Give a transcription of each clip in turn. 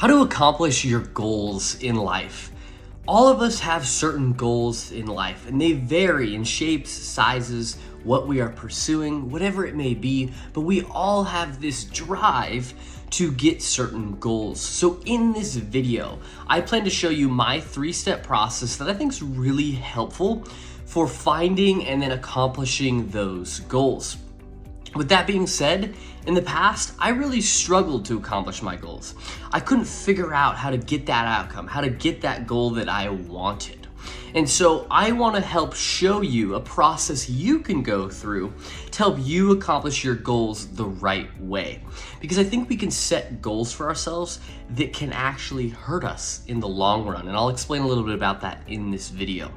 How to accomplish your goals in life. All of us have certain goals in life, and they vary in shapes, sizes, what we are pursuing, whatever it may be, but we all have this drive to get certain goals. So in this video, I plan to show you my 3-step process that I think is really helpful for finding and then accomplishing those goals. With that being said, in the past, I really struggled to accomplish my goals. I couldn't figure out how to get that outcome, how to get that goal that I wanted. And so I want to help show you a process you can go through to help you accomplish your goals the right way. Because I think we can set goals for ourselves that can actually hurt us in the long run. And I'll explain a little bit about that in this video.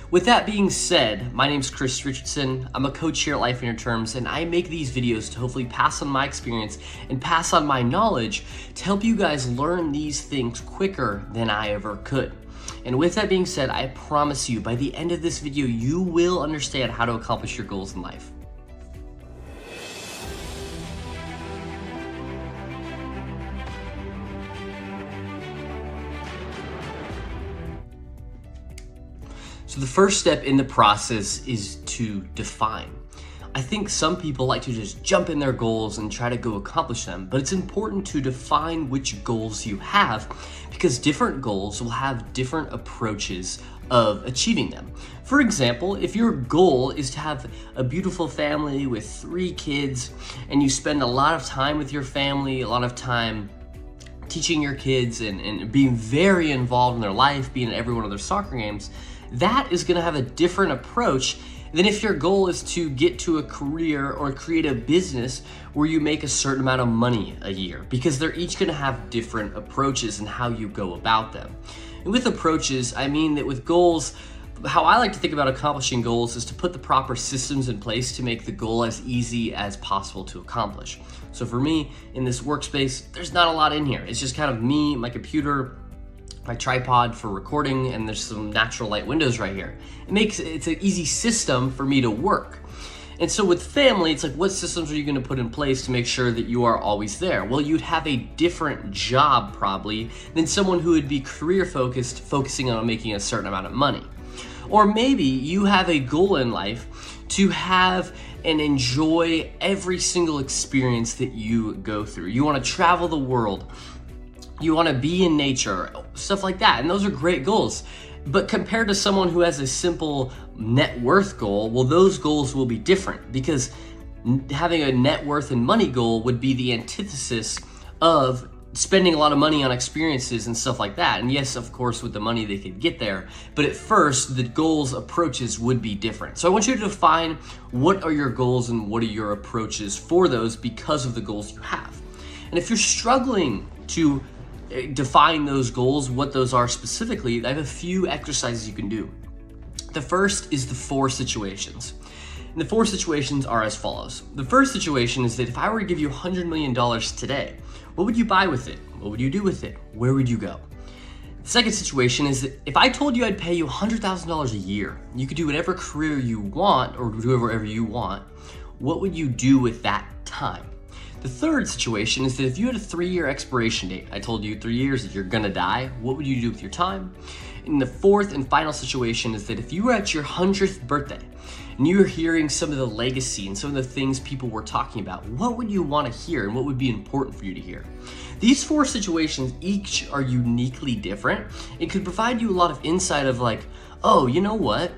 With that being said, my name's Richardson. I'm a coach here at Life in Your Terms, and I make these videos to hopefully pass on my experience and pass on my knowledge to help you guys learn these things quicker than I ever could. And with that being said, I promise you, by the end of this video, you will understand how to accomplish your goals in life. So the first step in the process is to define. I think some people like to just jump in their goals and try to go accomplish them, but it's important to define which goals you have because different goals will have different approaches of achieving them. For example, if your goal is to have a beautiful family with 3 kids and you spend a lot of time with your family, a lot of time teaching your kids and being very involved in their life, being at every one of their soccer games, that is going to have a different approach than if your goal is to get to a career or create a business where you make a certain amount of money a year, because they're each going to have different approaches in how you go about them. And with approaches, I mean that with goals, how I like to think about accomplishing goals is to put the proper systems in place to make the goal as easy as possible to accomplish. So for me, in this workspace, there's not a lot in here. It's just kind of me, my computer, my tripod for recording, and there's some natural light windows right here. It's an easy system for me to work. And so with family, it's like, what systems are you going to put in place to make sure that you are always there? Well, you'd have a different job probably than someone who would be career focused, focusing on making a certain amount of money. Or maybe you have a goal in life to have and enjoy every single experience that you go through. You want to travel the world. You want to be in nature, stuff like that. And those are great goals. But compared to someone who has a simple net worth goal, well, those goals will be different because having a net worth and money goal would be the antithesis of spending a lot of money on experiences and stuff like that. And yes, of course, with the money they could get there. But at first, the goals approaches would be different. So I want you to define what are your goals and what are your approaches for those because of the goals you have. And if you're struggling to define those goals, what those are specifically, I have a few exercises you can do. The first is the 4 situations. And the 4 situations are as follows. The first situation is that if I were to give you $100 million today, what would you buy with it? What would you do with it? Where would you go? The second situation is that if I told you I'd pay you $100,000 a year, you could do whatever career you want or do whatever you want, what would you do with that time? The third situation is that if you had a 3-year expiration date, I told you 3 years that you're gonna die, what would you do with your time? And the fourth and final situation is that if you were at your 100th birthday and you were hearing some of the legacy and some of the things people were talking about, what would you want to hear and what would be important for you to hear? These 4 situations each are uniquely different. It could provide you a lot of insight of like, oh, you know what?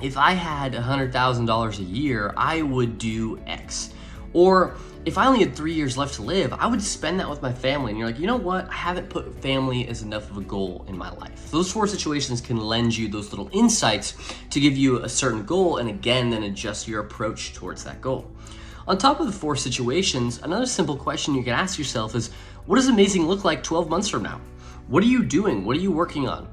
If I had $100,000 a year, I would do X. Or if I only had 3 years left to live, I would spend that with my family. And you're like, you know what? I haven't put family as enough of a goal in my life. Those 4 situations can lend you those little insights to give you a certain goal and again, then adjust your approach towards that goal. On top of the 4 situations, another simple question you can ask yourself is, what does amazing look like 12 months from now? What are you doing? What are you working on?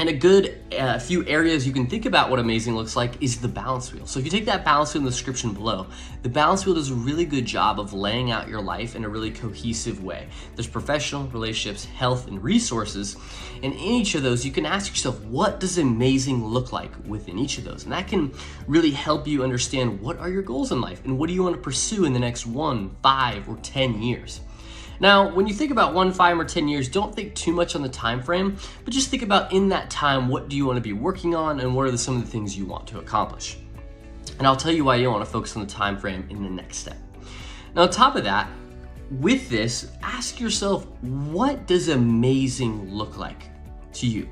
And a good few areas you can think about what amazing looks like is the balance wheel. So if you take that balance wheel in the description below, the balance wheel does a really good job of laying out your life in a really cohesive way. There's professional, relationships, health, and resources. And in each of those, you can ask yourself, what does amazing look like within each of those? And that can really help you understand what are your goals in life and what do you want to pursue in the next 1, 5, or 10 years. Now, when you think about 1, 5, or 10 years, don't think too much on the time frame, but just think about in that time, what do you want to be working on and what are some of the things you want to accomplish? And I'll tell you why you want to focus on the time frame in the next step. Now, on top of that, with this, ask yourself, what does amazing look like to you?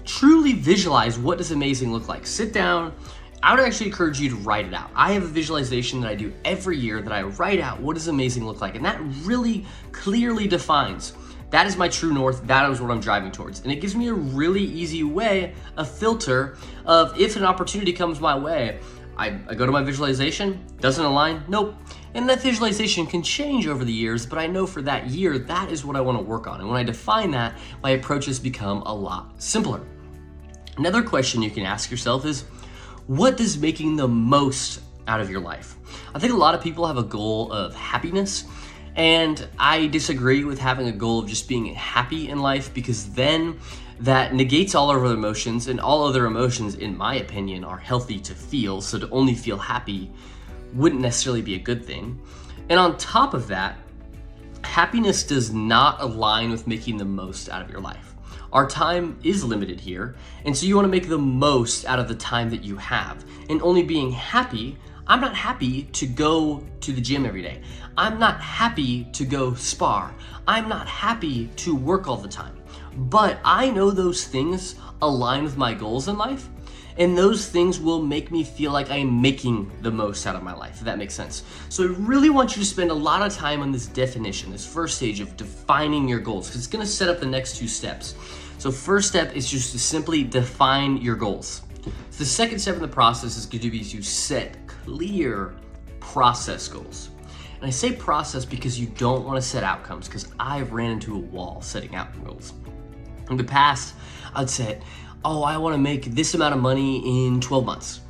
Truly visualize what does amazing look like. Sit down. I would actually encourage you to write it out. I have a visualization that I do every year that I write out what does amazing look like, and that really clearly defines that is my true north, that is what I'm driving towards. And it gives me a really easy way, a filter of if an opportunity comes my way, I go to my visualization, doesn't align, nope. And that visualization can change over the years, but I know for that year, that is what I want to work on. And when I define that, my approaches become a lot simpler. Another question you can ask yourself is, what does making the most out of your life? I think a lot of people have a goal of happiness, and I disagree with having a goal of just being happy in life, because then that negates all other emotions, and all other emotions, in my opinion, are healthy to feel. So to only feel happy wouldn't necessarily be a good thing. And on top of that, happiness does not align with making the most out of your life. Our time is limited here, and so you want to make the most out of the time that you have. And only being happy, I'm not happy to go to the gym every day. I'm not happy to go spar. I'm not happy to work all the time. But I know those things align with my goals in life, and those things will make me feel like I am making the most out of my life, if that makes sense. So I really want you to spend a lot of time on this definition, this first stage of defining your goals, because it's going to set up the next 2 steps. So first step is just to simply define your goals. So the second step in the process is going to be to set clear process goals. And I say process because you don't want to set outcomes, because I've ran into a wall setting outcome goals. In the past, I'd say, oh, I want to make this amount of money in 12 months.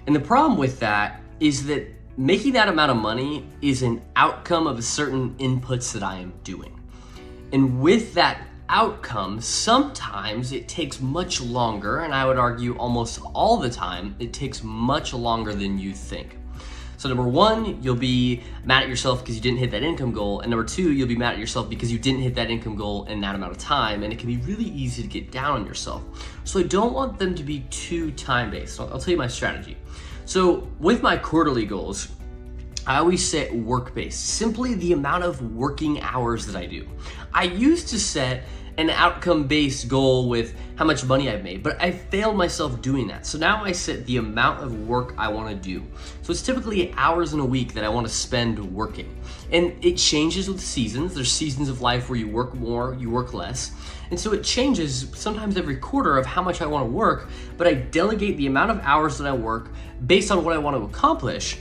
And the problem with that is that making that amount of money is an outcome of certain inputs that I am doing. And with that outcome, sometimes it takes much longer, and I would argue almost all the time, it takes much longer than you think. So number 1, you'll be mad at yourself because you didn't hit that income goal. And number 2, you'll be mad at yourself because you didn't hit that income goal in that amount of time. And it can be really easy to get down on yourself. So I don't want them to be too time-based. I'll tell you my strategy. So with my quarterly goals, I always set work-based, simply the amount of working hours that I do. I used to set an outcome-based goal with how much money I've made, but I failed myself doing that. So now I set the amount of work I want to do. So it's typically hours in a week that I want to spend working. And it changes with seasons. There's seasons of life where you work more, you work less. And so it changes sometimes every quarter of how much I want to work, but I delegate the amount of hours that I work based on what I want to accomplish.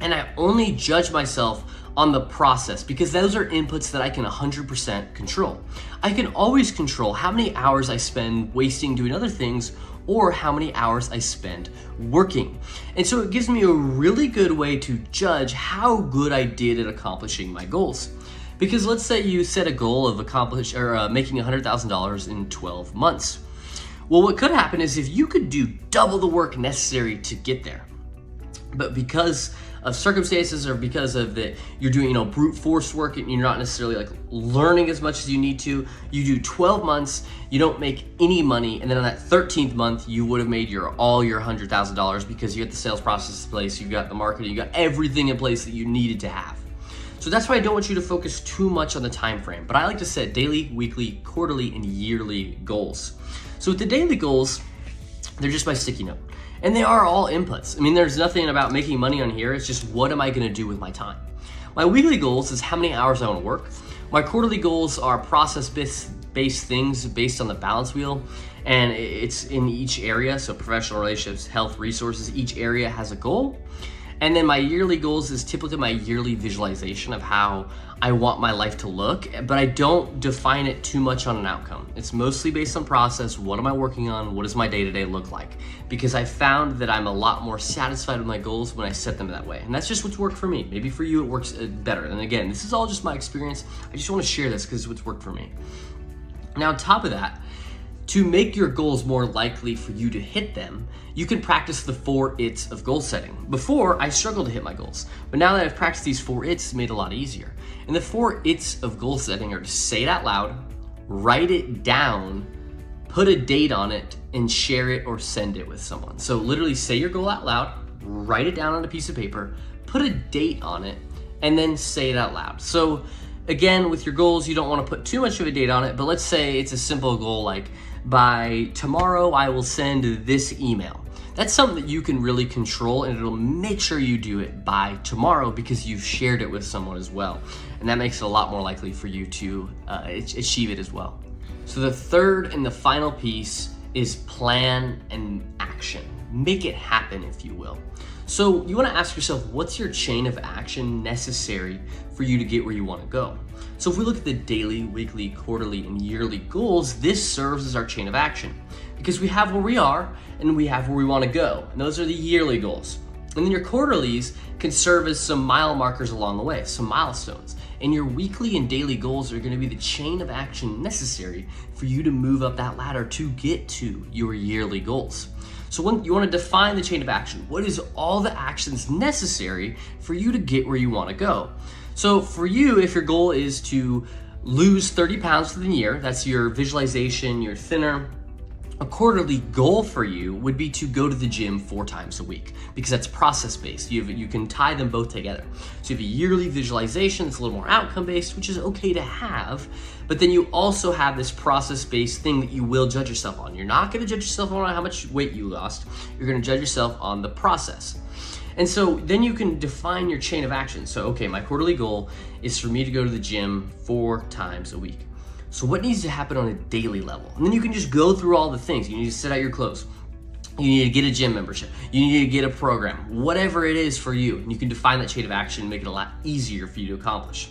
And I only judge myself on the process, because those are inputs that I can 100% control. I can always control how many hours I spend wasting doing other things, or how many hours I spend working. And so it gives me a really good way to judge how good I did at accomplishing my goals. Because let's say you set a goal of making $100,000 in 12 months. Well, what could happen is if you could do double the work necessary to get there, but because of circumstances or because of that you're doing brute force work and you're not necessarily learning as much as you need to, you do 12 months, you don't make any money, and then on that 13th month you would have made all your $100,000 because you got the sales process in place, you got the marketing, you got everything in place that you needed to have. So that's why I don't want you to focus too much on the time frame, but I like to set daily, weekly, quarterly, and yearly goals. So with the daily goals, they're just my sticky note. And they are all inputs. I mean, there's nothing about making money on here. It's just, what am I gonna do with my time? My weekly goals is how many hours I wanna work. My quarterly goals are process-based things based on the balance wheel. And it's in each area. So professional relationships, health, resources, each area has a goal. And then my yearly goals is typically my yearly visualization of how I want my life to look, but I don't define it too much on an outcome. It's mostly based on process. What am I working on? What does my day-to-day look like? Because I found that I'm a lot more satisfied with my goals when I set them that way. And that's just what's worked for me. Maybe for you it works better. And again, this is all just my experience. I just want to share this because it's what's worked for me. Now, on top of that, To make your goals more likely for you to hit them, you can practice the 4 ITs of goal setting. Before, I struggled to hit my goals, but now that I've practiced these 4 ITs, it's made it a lot easier. And the 4 ITs of goal setting are to say it out loud, write it down, put a date on it, and share it or send it with someone. So literally say your goal out loud, write it down on a piece of paper, put a date on it, and then say it out loud. So again, with your goals, you don't want to put too much of a date on it, but let's say it's a simple goal like, by tomorrow I will send this email. That's something that you can really control, and it'll make sure you do it by tomorrow because you've shared it with someone as well. And that makes it a lot more likely for you to achieve it as well. So the third and the final piece is plan and action. Make it happen, if you will. So you want to ask yourself, what's your chain of action necessary for you to get where you want to go? So if we look at the daily, weekly, quarterly, and yearly goals, this serves as our chain of action because we have where we are and we have where we want to go. And those are the yearly goals. And then your quarterlies can serve as some mile markers along the way, some milestones. And your weekly and daily goals are going to be the chain of action necessary for you to move up that ladder to get to your yearly goals. So when you want to define the chain of action, what is all the actions necessary for you to get where you want to go? So for you, if your goal is to lose 30 pounds for the year, that's your visualization, you're thinner, a quarterly goal for you would be to go to the gym 4 times a week because that's process-based. You can tie them both together. So you have a yearly visualization that's a little more outcome-based, which is okay to have, but then you also have this process-based thing that you will judge yourself on. You're not gonna judge yourself on how much weight you lost. You're gonna judge yourself on the process. And so then you can define your chain of action. So, okay, my quarterly goal is for me to go to the gym 4 times a week. So what needs to happen on a daily level? And then you can just go through all the things. You need to set out your clothes. You need to get a gym membership. You need to get a program, whatever it is for you. And you can define that chain of action and make it a lot easier for you to accomplish.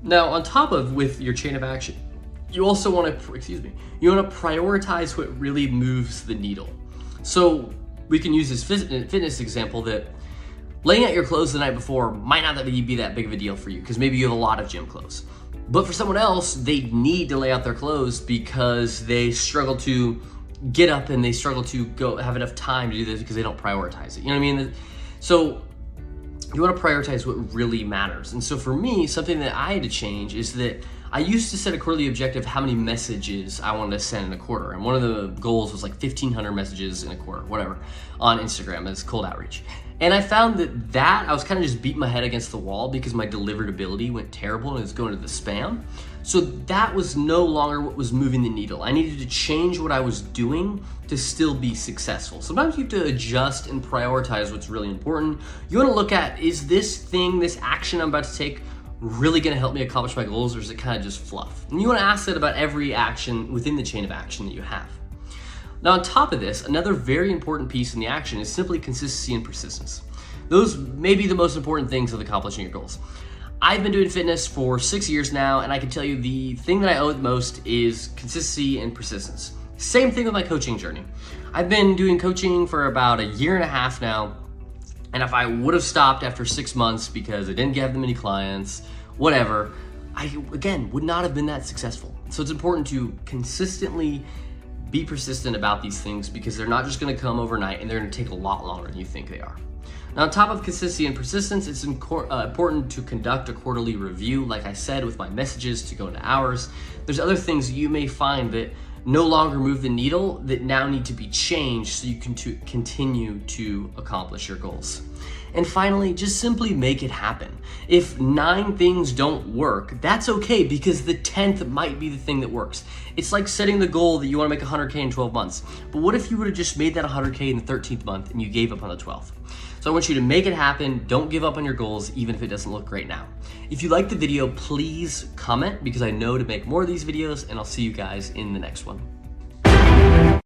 Now, on top of with your chain of action, you also want to, you want to prioritize what really moves the needle. So we can use this fitness example that laying out your clothes the night before might not be that big of a deal for you because maybe you have a lot of gym clothes. But for someone else, they need to lay out their clothes because they struggle to get up and they struggle to go have enough time to do this because they don't prioritize it. You know what I mean? So you want to prioritize what really matters. And so for me, something that I had to change is that I used to set a quarterly objective how many messages I wanted to send in a quarter. And one of the goals was like 1,500 messages in a quarter, whatever, on Instagram as cold outreach. And I found that I was kind of just beating my head against the wall because my deliverability went terrible and it was going to the spam. So that was no longer what was moving the needle. I needed to change what I was doing to still be successful. Sometimes you have to adjust and prioritize what's really important. You want to look at, is this thing, this action I'm about to take really going to help me accomplish my goals, or is it kind of just fluff? And you want to ask that about every action within the chain of action that you have. Now, on top of this, another very important piece in the action is simply consistency and persistence. Those may be the most important things of accomplishing your goals. I've been doing fitness for 6 years now, and I can tell you the thing that I owe the most is consistency and persistence. Same thing with my coaching journey. I've been doing coaching for about 1.5 years now, and if I would have stopped after 6 months because I didn't get that many clients, whatever, I, again, would not have been that successful. So it's important to consistently be persistent about these things because they're not just gonna come overnight and they're gonna take a lot longer than you think they are. Now, on top of consistency and persistence, it's important to conduct a quarterly review, like I said, with my messages to go into hours. There's other things you may find that no longer move the needle that now need to be changed so you can continue to accomplish your goals. And finally, just simply make it happen. If 9 things don't work, that's okay because the 10th might be the thing that works. It's like setting the goal that you want to make 100K in 12 months. But what if you would have just made that 100K in the 13th month and you gave up on the 12th? So I want you to make it happen. Don't give up on your goals, even if it doesn't look great now. If you liked the video, please comment because I know to make more of these videos, and I'll see you guys in the next one.